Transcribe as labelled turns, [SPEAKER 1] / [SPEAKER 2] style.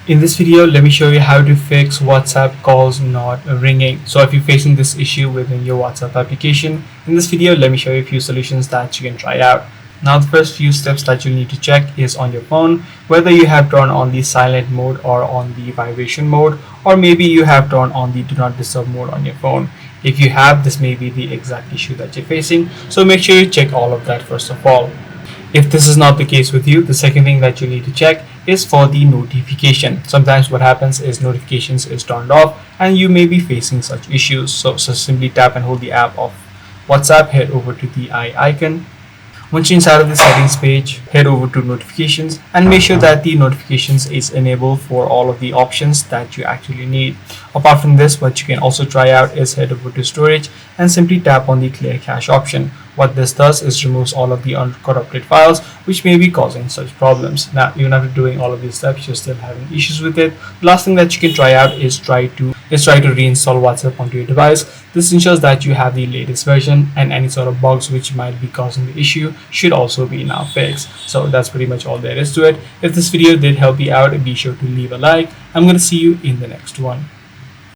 [SPEAKER 1] In this video, let me show you how to fix WhatsApp calls not ringing. So if you're facing this issue within your WhatsApp application, in this video, let me show you a few solutions that you can try out. Now, the first few steps that you'll need to check is on your phone, whether you have turned on the silent mode or on the vibration mode, or maybe you have turned on the do not disturb mode on your phone. If you have, this may be the exact issue that you're facing. So make sure you check all of that first of all. If this is not the case with you, the second thing that you need to check is for the notification. Sometimes what happens is notifications is turned off and you may be facing such issues. So simply tap and hold the app of WhatsApp, head over to the eye icon. Once you're inside of the settings page, head over to notifications and make sure that the notifications is enabled for all of the options that you actually need. Apart from this, what you can also try out is head over to storage and simply tap on the clear cache option. What this does is removes all of the uncorrupted files which may be causing such problems. Now, even after doing all of these steps, you're still having issues with it. The last thing that you can try out is try to reinstall WhatsApp onto your device. This ensures that you have the latest version and any sort of bugs which might be causing the issue should also be now fixed. So that's pretty much all there is to it. If this video did help you out, be sure to leave a like. I'm going to see you in the next one.